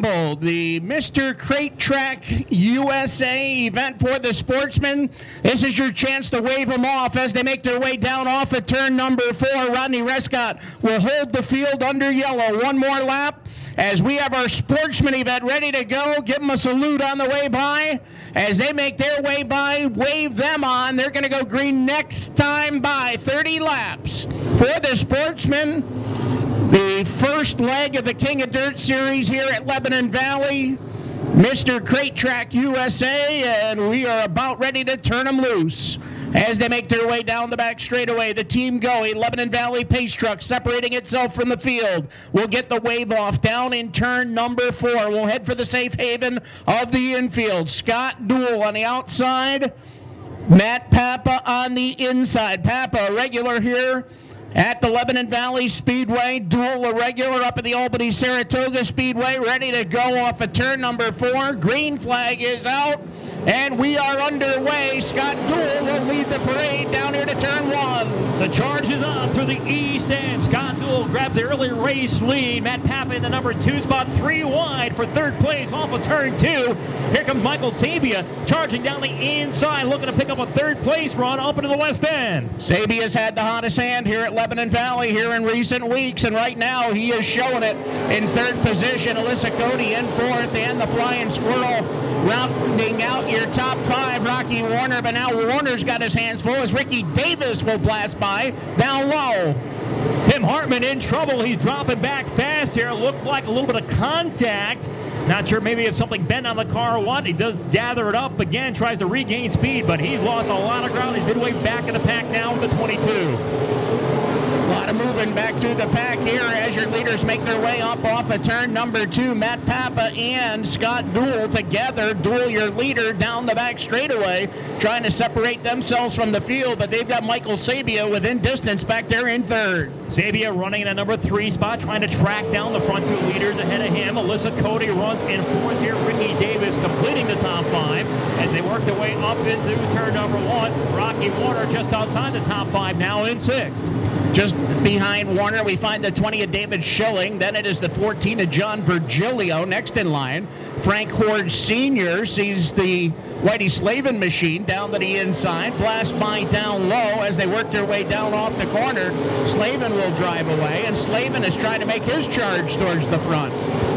The Mr. Crate Track USA event for the Sportsman. This is your chance to wave them off as they make their way down off of turn number 4. Rodney Rescott will hold the field under yellow. One more lap as we have our Sportsman event ready to go. Give them a salute on the way by. As they make their way by, wave them on. They're going to go green next time by. 30 laps for the Sportsman. The first leg of the King of Dirt Series here at Lebanon Valley. Mr. Crate Track USA, and we are about ready to turn them loose. As they make their way down the back straightaway, the team going, Lebanon Valley Pace Truck separating itself from the field. We'll get the wave off down in turn number 4. We'll head for the safe haven of the infield. Scott Duell on the outside, Matt Pappa on the inside. Pappa, a regular here at the Lebanon Valley Speedway. Duell, a regular up at the Albany Saratoga Speedway, ready to go off of turn number 4. Green flag is out, and we are underway. Scott Duell will lead the parade down here to turn 1. The charge is on through the east end. Scott Duell grabs the early race lead. Matt Pappa in the number 2 spot, 3 wide for third place off of turn 2. Here comes Michael Sabia charging down the inside, looking to pick up a third place run up into the west end. Sabia's had the hottest hand here at Lebanon Valley here in recent weeks, and right now he is showing it in third position. Alissa Cody in 4th, and the Flying Squirrel rounding out your top 5, Rocky Warner, but now Warner's got his hands full as Ricky Davis will blast by down low. Tim Hartman in trouble. He's dropping back fast here. Looked like a little bit of contact. Not sure maybe if something bent on the car or what. He does gather it up again, tries to regain speed, but he's lost a lot of ground. He's midway back in the pack now with the 22. A lot of moving back through the pack here as your leaders make their way up off of turn number 2. Matt Pappa and Scott Duell together. Duell, your leader, down the back straightaway, trying to separate themselves from the field, but they've got Michael Sabia within distance back there in 3rd. Sabia running in a number 3 spot, trying to track down the front 2 leaders ahead of him. Alissa Cody runs in 4th here. Ricky Davis completing the top 5 as they work their way up into turn number 1. Rocky Warner just outside the top 5 now in 6th. Just behind Warner, we find the 20 of David Schilling. Then it is the 14 of John Virgilio next in line. Frank Hoard Sr. sees the Whitey Slavin machine down to the inside. Blast by down low as they work their way down off the corner. Slavin will drive away, and Slavin is trying to make his charge towards the front.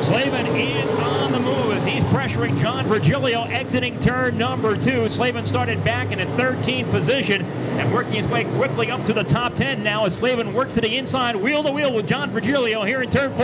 Slavin is on the move as he's pressuring John Virgilio exiting turn number 2. Slavin started back in a 13th position and working his way quickly up to the top 10 now as Slavin works to the inside, wheel to wheel with John Virgilio here in turn 4.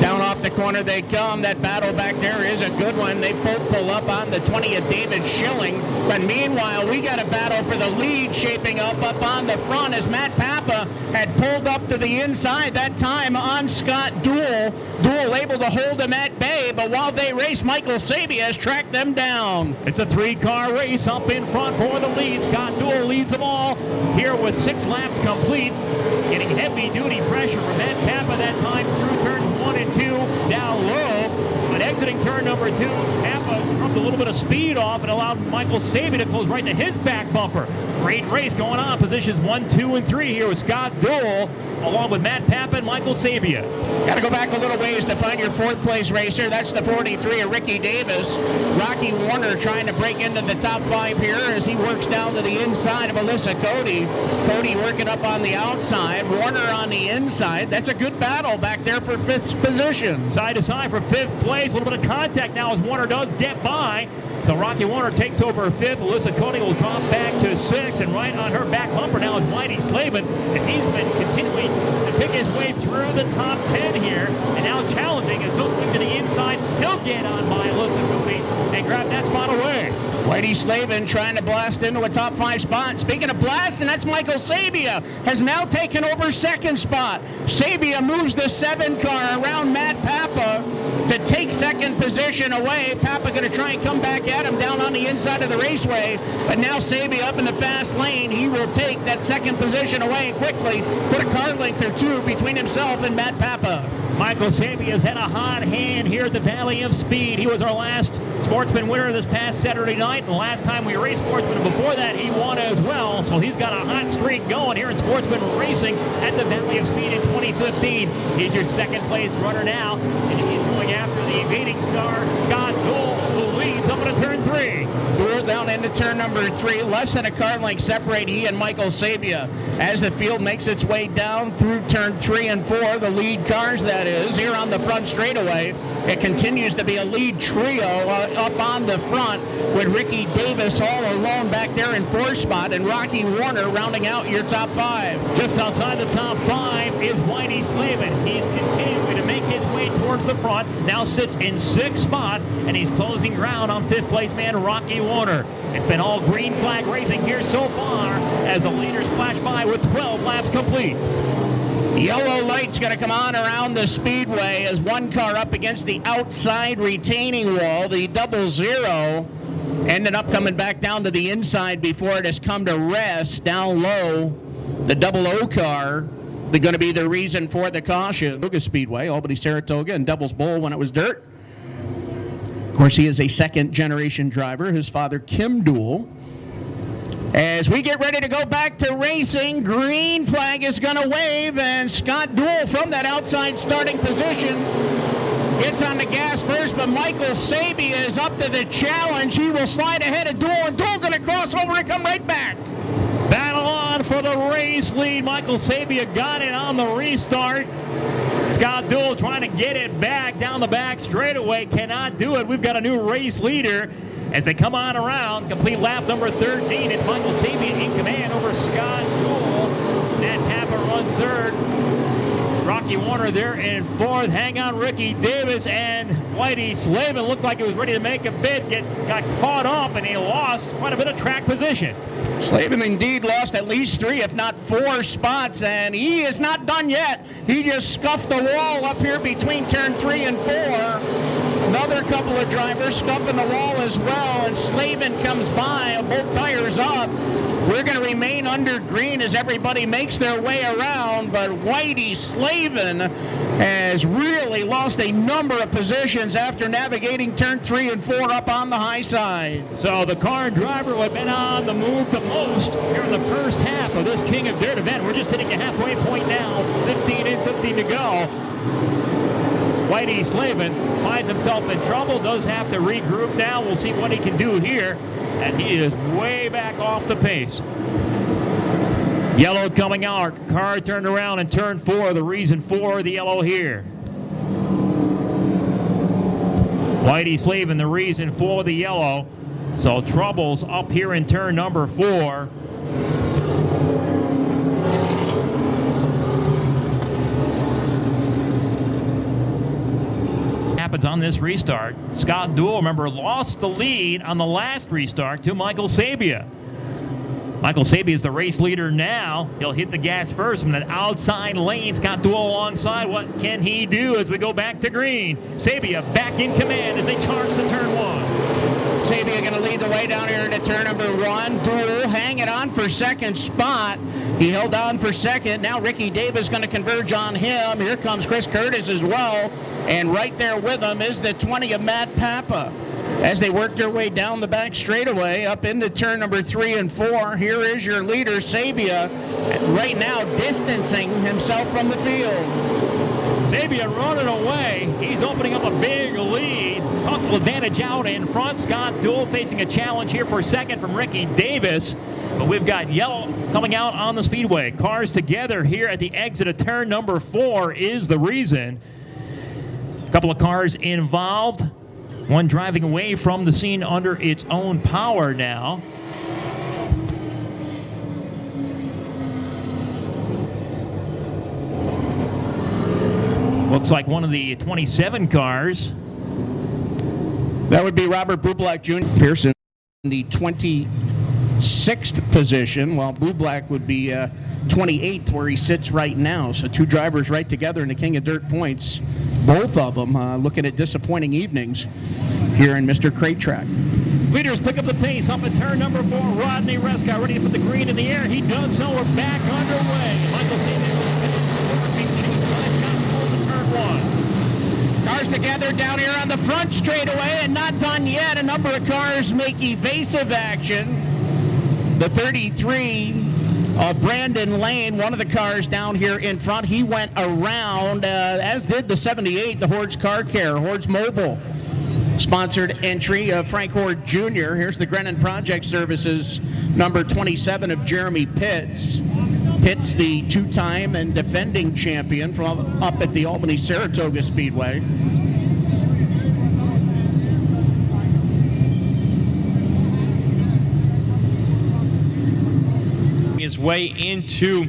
Down off the corner they come. That battle back there is a good one. They both pull up on the 20 of David Schilling. But meanwhile, we got a battle for the lead shaping up on the front as Matt Pappa had pulled up to the inside that time on Scott Duell. Duell able to hold him at bay, but while they race, Michael Sabia has tracked them down. It's a 3-car race up in front for the lead. Scott Duell leads them all here with 6 laps complete. Getting heavy-duty pressure from Matt Pappa that time through turns 1 and 2 down low. But exiting turn number 2, Pappa dropped a little bit of speed off and allowed Michael Sabia to close right to his back bumper. Great race going on. Positions 1, 2, and 3 here with Scott Duell along with Matt Pappa and Michael Sabia. Got to go back a little ways to find your 4th place racer. That's the 43 of Ricky Davis. Rocky Warner trying to break into the top 5 here as he works down to the inside of Alissa Cody. Cody working up on the outside. Warner on the inside. That's a good battle back there for 5th position. Side to side for 5th place. A little bit of contact now as Warner does get by. So Rocky Warner takes over 5th. Alissa Cody will drop back to 6th, and right on her back bumper now is Whitey Slavin, and he's been continuing to pick his way through the top 10 here, and now challenging as he'll swing to the inside. He'll get on by Alissa Cody and grab that spot away. Whitey Slavin trying to blast into a top 5 spot. Speaking of blasting, that's Michael Sabia has now taken over 2nd spot. Sabia moves the 7 car around Matt Pappa to take 2nd position away. Pappa going to try and come back at him down on the inside of the raceway, but now Sabia up in the fast lane. He will take that 2nd position away quickly, put a car length or 2 between himself and Matt Pappa. Michael Sabia's had a hot hand here at the Valley of Speed. He was our last Sportsman winner this past Saturday night, and the last time we raced Sportsman, and before that he won as well. Well, he's got a hot streak going here in Sportsman Racing at the Valley of Speed in 2015. He's your second place runner now, and he's going after the evading star, Scott Duell, who leads up into turn 3. Duell down into turn number 3. Less than a car length separate he and Michael Sabia. As the field makes its way down through turn 3 and 4, the lead cars, that is, here on the front straightaway, it continues to be a lead trio up on the front with Ricky Davis all alone back there in 4th spot and Rocky Warner rounding out your top 5. Just outside the top 5 is Whitey Slavin. He's continuing to make his way towards the front. Now sits in 6th spot, and he's closing ground on 5th place man Rocky Warner. It's been all green flag racing here so far as the leaders flash by with 12 laps complete. Yellow light's going to come on around the speedway as one car up against the outside retaining wall, the 00, ended up coming back down to the inside before it has come to rest down low. The 00 car, they're going to be the reason for the caution. Saratoga Speedway, Albany, Saratoga, and Devil's Bowl when it was dirt. Of course, he is a second-generation driver. His father, Kim Duell. As we get ready to go back to racing, green flag is going to wave, and Scott Duell from that outside starting position gets on the gas first, but Michael Sabia is up to the challenge. He will slide ahead of Duell, and Duell going to cross over and come right back. Battle on for the race lead. Michael Sabia got it on the restart. Scott Duell trying to get it back down the back straightaway. Cannot do it. We've got a new race leader. As they come on around, complete lap number 13, it's Michael Sabia in command over Scott Duell. Matt Pappa runs 3rd. Rocky Warner there in 4th. Hang on, Ricky Davis and Whitey Slavin looked like he was ready to make a bid. Got caught up, and he lost quite a bit of track position. Slavin indeed lost at least 3, if not 4 spots, and he is not done yet. He just scuffed the wall up here between turn 3 and 4. Another couple of drivers scuffing the wall as well, and Slavin comes by, both tires up. We're going to remain under green as everybody makes their way around, but Whitey Slavin has really lost a number of positions after navigating turn 3 and 4 up on the high side. So the car driver who had been on the move the most here in the first half of this King of Dirt event. We're just hitting a halfway point now, 15 and 15 to go. Whitey Slavin finds himself in trouble, does have to regroup now. We'll see what he can do here as he is way back off the pace. Yellow coming out, car turned around in turn 4, the reason for the yellow here. Whitey Slavin, the reason for the yellow. So troubles up here in turn number 4. Happens on this restart. Scott Duell, remember, lost the lead on the last restart to Michael Sabia. Michael Sabia is the race leader now. He'll hit the gas first from that outside lane. Scott Duell alongside. What can he do as we go back to green? Sabia back in command as they charge to turn 1. Sabia going to lead the way down here into turn number 1. Duell hanging on for 2nd spot. He held on for 2nd. Now Ricky Davis going to converge on him. Here comes Chris Curtis as well. And right there with him is the 20 of Matt Pappa. As they work their way down the back straightaway up into turn number 3 and 4, here is your leader, Sabia, right now distancing himself from the field. Sabia running away. He's opening up a big lead. Total advantage out in front. Scott Duell facing a challenge here for 2nd from Ricky Davis. But we've got yellow coming out on the speedway. Cars together here at the exit of turn number 4 is the reason. A couple of cars involved. One driving away from the scene under its own power now. Looks like one of the 27 cars. That would be Robert Bublak Jr. Pierson in the 26th position, while Bublak would be 28th where he sits right now. So 2 drivers right together in the King of Dirt points. Both of them looking at disappointing evenings here in Mr. Crate Track. Leaders pick up the pace up at turn number 4. Rodney Rescott ready to put the green in the air. He does so. We're back underway. Michael Sabia turn 1. Cars together down here on the front straightaway and not done yet. A number of cars make evasive action. The 33 Brandon Lane, one of the cars down here in front. He went around, as did the 78, the Hoard's Car Care, Hoard's Mobile. Sponsored entry of Frank Hoard Jr. Here's the Grennan Project Services, number 27 of Jeremy Pitts. Pitts, the two-time and defending champion from up at the Albany-Saratoga Speedway. His way into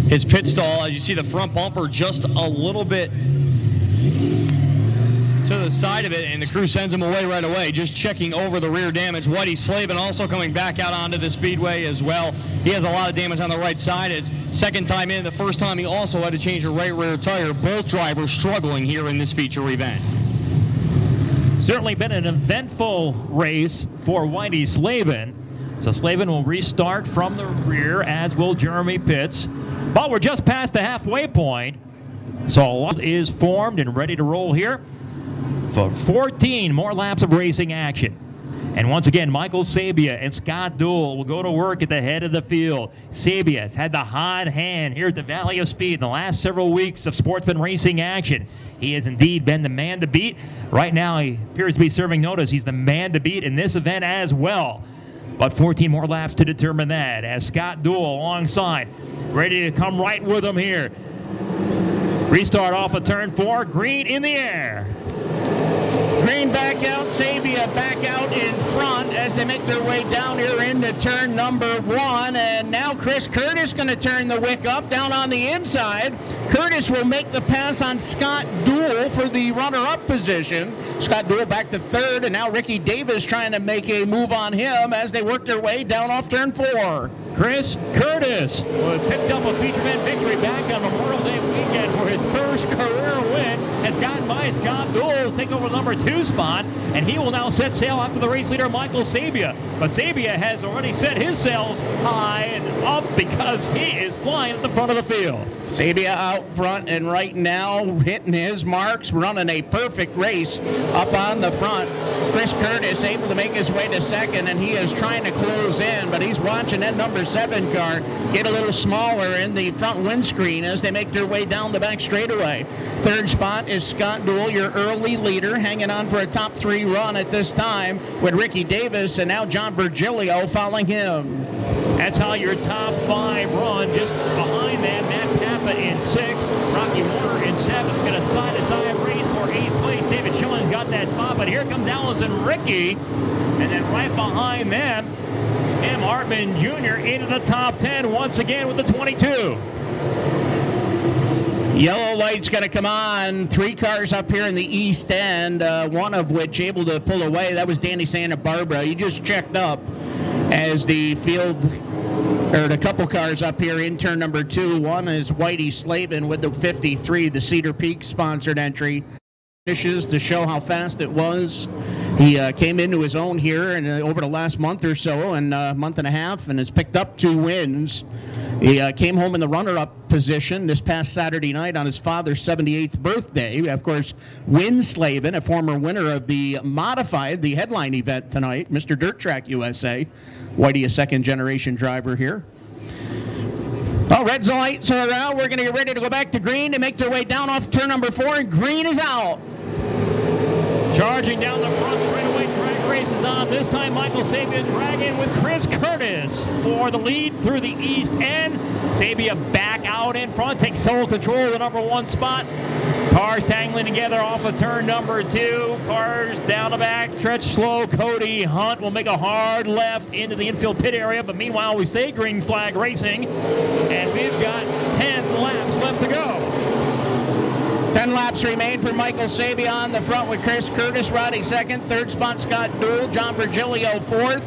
his pit stall. As you see the front bumper just a little bit to the side of it, and the crew sends him away right away, just checking over the rear damage. Whitey Slavin also coming back out onto the speedway as well. He has a lot of damage on the right side. His second time in, the first time he also had to change a right rear tire. Both drivers struggling here in this feature event. Certainly been an eventful race for Whitey Slavin. So Slavin will restart from the rear, as will Jeremy Pitts. But we're just past the halfway point. So a lot is formed and ready to roll here for 14 more laps of racing action. And once again, Michael Sabia and Scott Duell will go to work at the head of the field. Sabia has had the hot hand here at the Valley of Speed in the last several weeks of Sportsman racing action. He has indeed been the man to beat. Right now, he appears to be serving notice. He's the man to beat in this event as well. But 14 more laps to determine that, as Scott Duell alongside, ready to come right with him here. Restart off of turn 4, green in the air. Green back out, Sabia back out in front as they make their way down here into turn number 1. And now Chris Curtis going to turn the wick up down on the inside. Curtis will make the pass on Scott Duell for the runner-up position. Scott Duell back to third, and now Ricky Davis trying to make a move on him as they work their way down off turn 4. Chris Curtis picked up a feature event victory back on Memorial Day weekend for his first career win. Has gotten by Scott Duell to take over the number 2 spot, and he will now set sail after the race leader Michael Sabia. But Sabia has already set his sails high and up because he is flying at the front of the field. Sabia out front and right now hitting his marks, running a perfect race up on the front. Chris Curtis able to make his way to second, and he is trying to close in, but he's watching that number 7 car get a little smaller in the front windscreen as they make their way down the back straightaway. Third spot is Scott Duell, your early leader, hanging on for a top 3 run at this time with Ricky Davis, and now John Virgilio following him. That's how your top 5 run. Just behind that, Matt Pappa in 6, Rocky Warner in 7. Going to side-to-side race for 8th place. David Schilling got that spot, but here comes Allison Ricci, and then right behind them, M. Hartman Jr. into the top 10 once again with the 22. Yellow light's going to come on. 3 cars up here in the east end, one of which able to pull away. That was Danny Santabarbara. He just checked up as the field, or the couple cars up here in turn number 2. One is Whitey Slavin with the 53, the Cedar Peak sponsored entry. Finishes to show how fast it was. He came into his own here and over the last month or so, and month and a half, and has picked up 2 wins. He came home in the runner-up position this past Saturday night on his father's 78th birthday. Of course, Win Slavin, a former winner of the modified, the headline event tonight, Mr. Dirt Track USA. Whitey, a second-generation driver here. Well, red lights are out. We're going to get ready to go back to green to make their way down off turn number 4, and green is out. Charging down the front straightaway, drag race is on. This time, Michael Sabia dragging with Chris Curtis for the lead through the east end. Sabia back out in front, takes sole control of the number 1 spot. Cars tangling together off of turn number 2. Cars down the back, stretch slow. Cody Hunt will make a hard left into the infield pit area, but meanwhile we stay green flag racing, and we've got 10 laps left to go. 10 laps remain for Michael Sabia on the front with Chris Curtis riding second. Third spot, Scott Duell. John Virgilio fourth.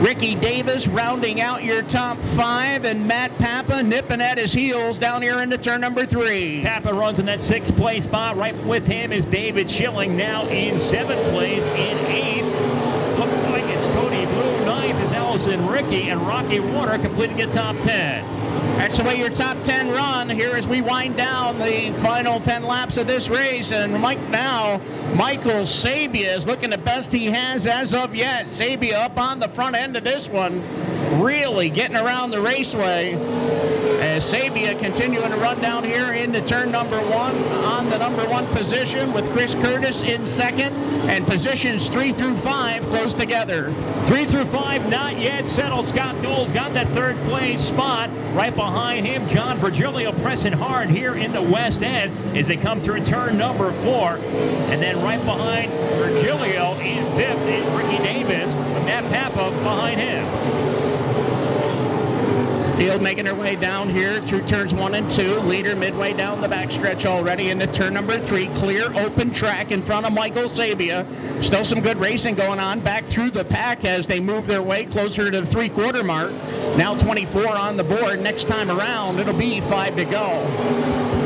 Ricky Davis rounding out your top 5, and Matt Pappa nipping at his heels down here into turn number 3. Pappa runs in that 6th place spot. Right with him is David Schilling, now in 7th place. In 8th, looks like it's Cody. Bleau. 9th is Allison Ricci, and Rocky Warner completing the top 10. That's the way your top 10 run here as we wind down the final 10 laps of this race. And Michael Sabia is looking the best he has as of yet. Sabia up on the front end of this one. really getting around the raceway as Sabia continuing to run down here into turn number 1 on the number 1 position with Chris Curtis in second, and positions 3 through 5 close together. 3 through 5 not yet settled. Scott Duell's got that third place spot. Right behind him, John Virgilio pressing hard here in the west end as they come through turn number 4. And then right behind Virgilio in 5th is Ricky Davis with Matt Pappa behind him. Field making her way down here through turns 1 and 2. Leader midway down the backstretch already into turn number 3. Clear open track in front of Michael Sabia. Still some good racing going on back through the pack as they move their way closer to the 3/4 mark. Now 24 on the board. Next time around, it'll be 5 to go.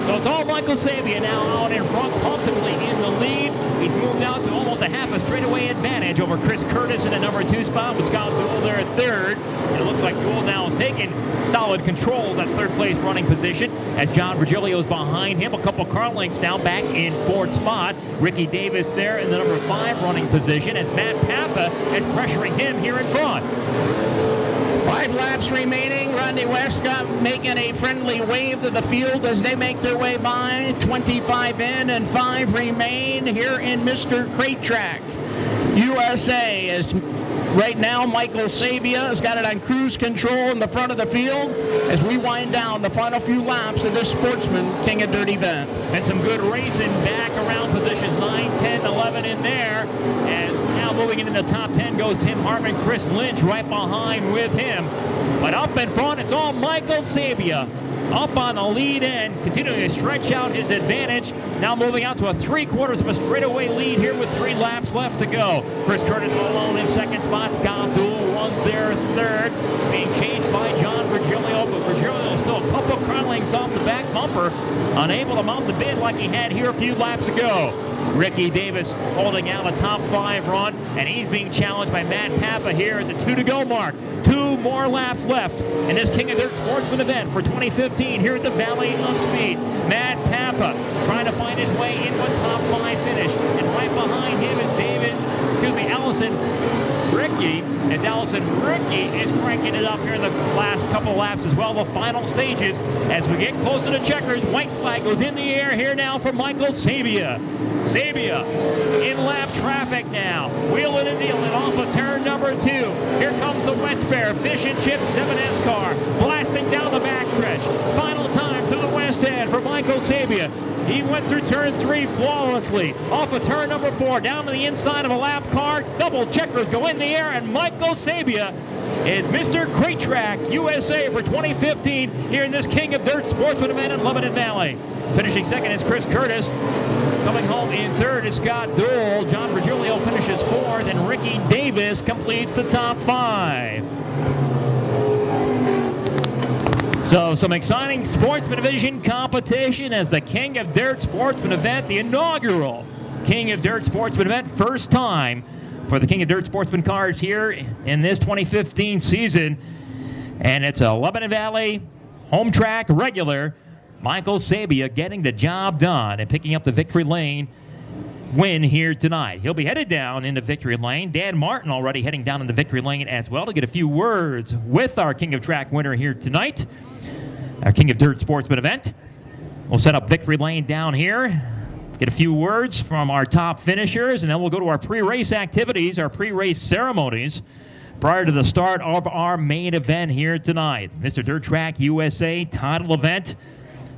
So it's all Michael Sabia now out in front, comfortably in the lead. He's moved out to almost a half a straightaway advantage over Chris Curtis in the number 2 spot with Scott Duell there at 3rd. And it looks like Duell now is taking solid control of that 3rd place running position as John Virgilio is behind him. A couple car lengths down back in 4th spot. Ricky Davis there in the number 5 running position as Matt Pappa is pressuring him here in front. 5 laps remaining. Rodney Westcott making a friendly wave to the field as they make their way by. 25 in and 5 remain here in Mr. Crate Track USA. As right now, Michael Sabia has got it on cruise control in the front of the field as we wind down the final few laps of this Sportsman King of Dirt event. And some good racing back around positions 9, 10, 11 in there. And now moving into the top 10 goes Tim Hartman, Chris Lynch right behind with him. But up in front, it's all Michael Sabia. Up on the lead end, continuing to stretch out his advantage. Now moving out to a 3/4 of a straightaway lead here with 3 laps left to go. Chris Curtis alone in second spot. Scott Duell runs there 3rd, being chased by John Virgilio, but Virgilio is still a couple of car lengths off the back bumper, unable to mount the bid like he had here a few laps ago. Ricky Davis holding out a top 5 run, and he's being challenged by Matt Pappa here at the 2 to go mark. 2 more laps left in this King of Dirt Sportsman event for 2015 here at the Valley of Speed. Matt Pappa trying to find his way into a top 5 finish, and right behind him is Allison Ricci, as Allison Ricci is cranking it up here in the last couple of laps as well, the final stages. As we get closer to checkers, white flag goes in the air here now for Michael Sabia. Sabia in lap traffic now, wheeling and dealing off of turn number 2. Here comes the West Bear Fish and Chip 7S car, blasting down the backstretch. Final time to the west end for Michael Sabia. He went through turn 3 flawlessly, off of turn number 4, down to the inside of a lap car. Double checkers go in the air, and Michael Sabia is Mr. Crate Track USA for 2015 here in this King of Dirt Sportsman event in Lebanon Valley. Finishing second is Chris Curtis. Coming home in 3rd is Scott Duell. John Virgilio finishes 4th, and Ricky Davis completes the top 5. So some exciting Sportsman Division competition as the King of Dirt Sportsman event, the inaugural King of Dirt Sportsman event, first time for the King of Dirt Sportsman cars here in this 2015 season. And it's a Lebanon Valley home track regular. Michael Sabia getting the job done and picking up the victory lane win here tonight. He'll be headed down into victory lane. Dan Martin already heading down into victory lane as well to get a few words with our King of Track winner here tonight. Our King of Dirt Sportsman event. We'll set up victory lane down here, get a few words from our top finishers, and then we'll go to our pre-race activities, our pre-race ceremonies prior to the start of our main event here tonight. Mr. Dirt Track USA title event.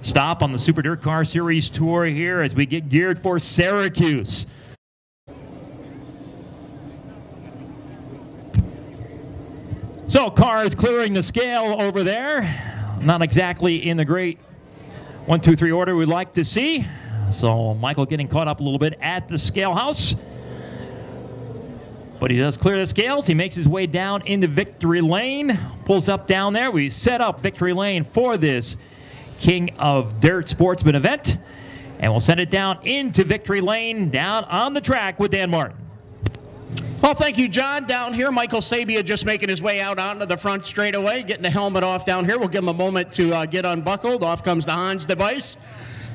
Stop on the Super Dirt Car Series Tour here as we get geared for Syracuse. So cars clearing the scale over there. Not exactly in the great 1, 2, 3 order we'd like to see. So Michael getting caught up a little bit at the scale house. But he does clear the scales. He makes his way down into victory lane. Pulls up down there. We set up victory lane for this King of Dirt Sportsman event. And we'll send it down into victory lane down on the track with Dan Martin. Well, thank you, John. Down here, Michael Sabia just making his way out onto the front straightaway, getting the helmet off down here. We'll give him a moment to get unbuckled. Off comes the Hans device.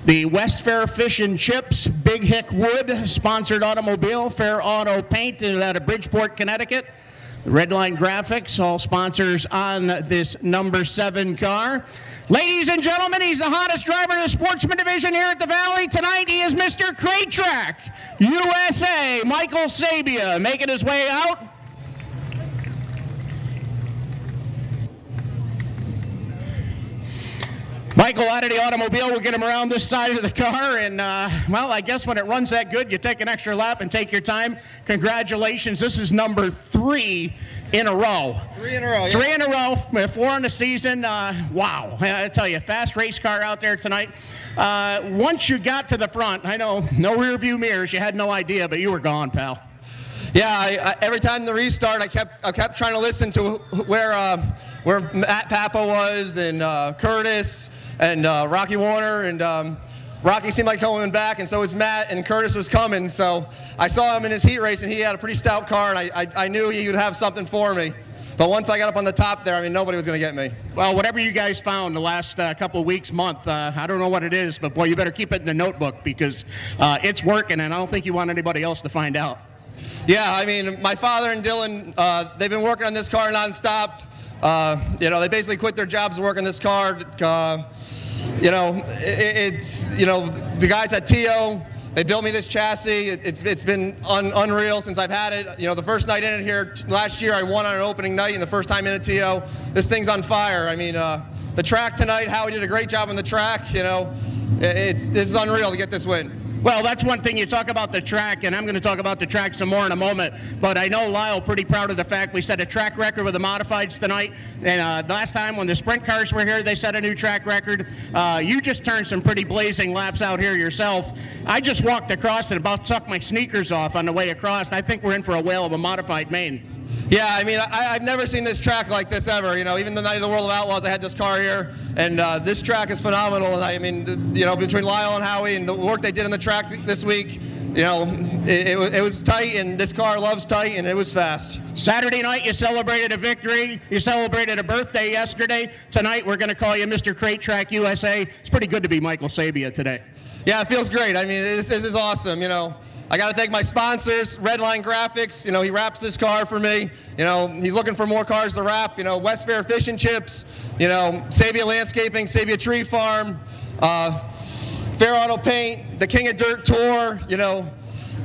The West Fair Fish and Chips Big Hick Wood sponsored automobile, Fair Auto Paint out of Bridgeport, Connecticut. Redline Graphics, all sponsors on this number 7 car. Ladies and gentlemen, he's the hottest driver in the Sportsman division here at the Valley. Tonight he is Mr. Crate Track USA, Michael Sabia, making his way out. Michael out of the automobile. We'll get him around this side of the car. And, well, I guess when it runs that good, you take an extra lap and take your time. Congratulations. This is number 3 in a row. 3 in a row, yeah. 3 in a row, 4 in the season. Wow. I tell you, fast race car out there tonight. Once you got to the front, I know, no rear view mirrors. You had no idea, but you were gone, pal. Yeah, every time the restart, I kept trying to listen to where Matt Pappa was and Curtis and Rocky Warner, and Rocky seemed like coming back, and so was Matt, and Curtis was coming. So I saw him in his heat race, and he had a pretty stout car, and I knew he would have something for me. But once I got up on the top there, I mean, nobody was going to get me. Well, whatever you guys found the last couple of weeks, month, I don't know what it is, but boy, you better keep it in the notebook because it's working, and I don't think you want anybody else to find out. Yeah, I mean, my father and Dylan, they've been working on this car nonstop. They basically quit their jobs to work on this car. The guys at TO, they built me this chassis. It's been unreal since I've had it. The first night in it here last year, I won on an opening night, and the first time in a TO, this thing's on fire. I mean, the track tonight, Howie did a great job on the track. This is unreal to get this win. Well, that's one thing. You talk about the track, and I'm going to talk about the track some more in a moment, but I know Lyle pretty proud of the fact we set a track record with the modifieds tonight, and last time when the sprint cars were here, they set a new track record. You just turned some pretty blazing laps out here yourself. I just walked across and about sucked my sneakers off on the way across. I think we're in for a whale of a modified main. Yeah, I mean, I've never seen this track like this ever. Even the night of the World of Outlaws, I had this car here, and this track is phenomenal. And I mean, between Lyle and Howie and the work they did on the track this week, it was tight, and this car loves tight, and it was fast. Saturday night, you celebrated a victory. You celebrated a birthday yesterday. Tonight, we're going to call you Mr. Crate Track USA. It's pretty good to be Michael Sabia today. Yeah, it feels great. I mean, this is awesome, I got to thank my sponsors, Redline Graphics. He wraps this car for me. He's looking for more cars to wrap. West Fair Fish and Chips, Sabia Landscaping, Sabia Tree Farm, Fair Auto Paint, the King of Dirt Tour,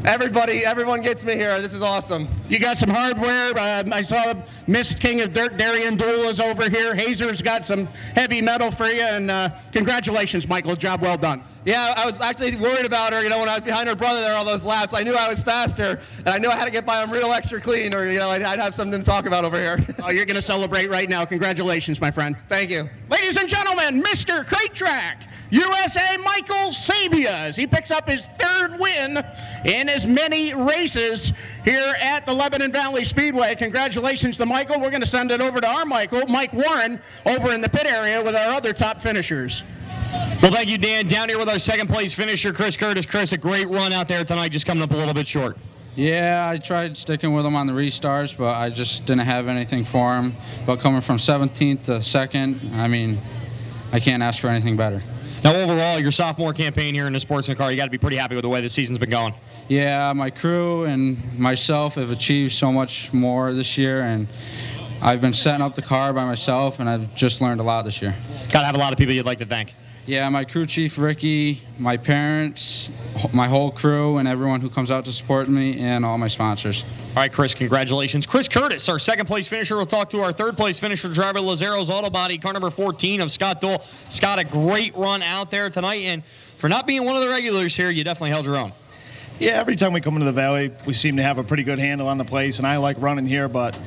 everyone gets me here. This is awesome. You got some hardware. I saw Miss King of Dirt, Darian Duell is over here. Hazer's got some heavy metal for you, and congratulations, Michael. Job well done. Yeah, I was actually worried about her, when I was behind her brother there all those laps. I knew I was faster, and I knew I had to get by him real extra clean, or, I'd have something to talk about over here. Oh, you're going to celebrate right now. Congratulations, my friend. Thank you. Ladies and gentlemen, Mr. Crate Track USA, Michael Sabia, as he picks up his 3rd win in as many races here at the Lebanon Valley Speedway. Congratulations to Michael. We're going to send it over to our Michael, Mike Warren, over in the pit area with our other top finishers. Well, thank you, Dan. Down here with our 2nd place finisher, Chris Curtis. Chris, a great run out there tonight, just coming up a little bit short. Yeah, I tried sticking with him on the restarts, but I just didn't have anything for him. But coming from 17th to 2nd, I mean, I can't ask for anything better. Now, overall, your sophomore campaign here in the Sportsman car, you got to be pretty happy with the way the season's been going. Yeah, my crew and myself have achieved so much more this year, and I've been setting up the car by myself, and I've just learned a lot this year. Got to have a lot of people you'd like to thank. Yeah, my crew chief, Ricci, my parents, my whole crew, and everyone who comes out to support me, and all my sponsors. All right, Chris, congratulations. Chris Curtis, our 2nd place finisher. We'll talk to our 3rd place finisher, driver Lazaro's Auto Body, car number 14 of Scott Duell. Scott, a great run out there tonight, and for not being one of the regulars here, you definitely held your own. Yeah, every time we come into the Valley, we seem to have a pretty good handle on the place, and I like running here, but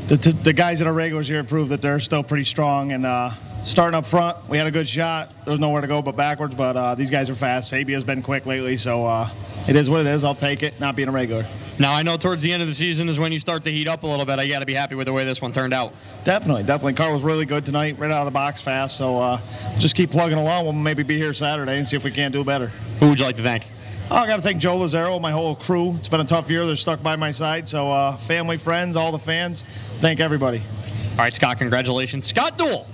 the guys that are regulars here prove that they're still pretty strong, and starting up front, we had a good shot. There was nowhere to go but backwards, but these guys are fast. Sabia's been quick lately, so it is what it is. I'll take it, not being a regular. Now, I know towards the end of the season is when you start to heat up a little bit. I got to be happy with the way this one turned out. Definitely. Car was really good tonight, right out of the box fast, so just keep plugging along. We'll maybe be here Saturday and see if we can't do better. Who would you like to thank? Oh, I got to thank Joe Lazaro, my whole crew. It's been a tough year. They're stuck by my side, so family, friends, all the fans, thank everybody. All right, Scott, congratulations. Scott Duell,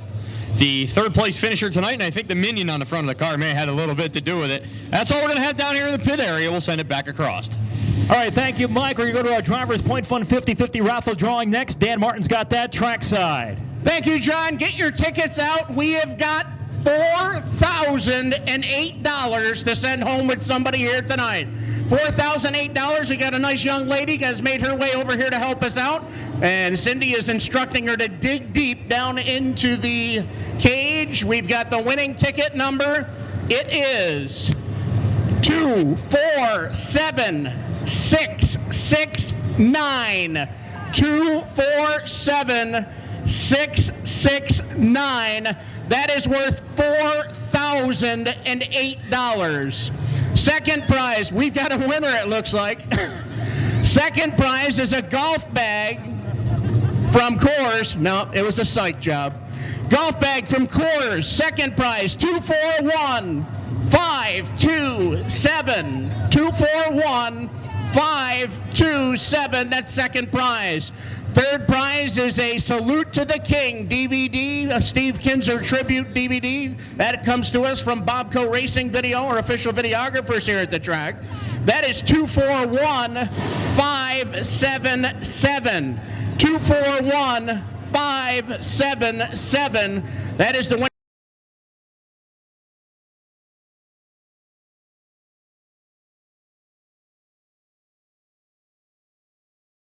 the third place finisher tonight, and I think the minion on the front of the car may have had a little bit to do with it. That's all we're going to have down here in the pit area. We'll send it back across. All right, thank you, Mike. We're going to go to our Drivers Point Fun 50-50 raffle drawing next. Dan Martin's got that trackside. Thank you, John. Get your tickets out. We have got $4,008 to send home with somebody here tonight. $4,008. We got a nice young lady who has made her way over here to help us out, and Cindy is instructing her to dig deep down into the cage. We've got the winning ticket number. It is 247669. 247669. That is worth $4,008. Second prize, we've got a winner, it looks like. Second prize is a golf bag from Coors. No, it was a psych job. Golf bag from Coors. Second prize, 241527. 241527. That's second prize. Third prize is a Salute to the King DVD, a Steve Kinzer tribute DVD. That comes to us from Bobco Racing Video, our official videographers here at the track. That is 241577. 241577. That is the winner.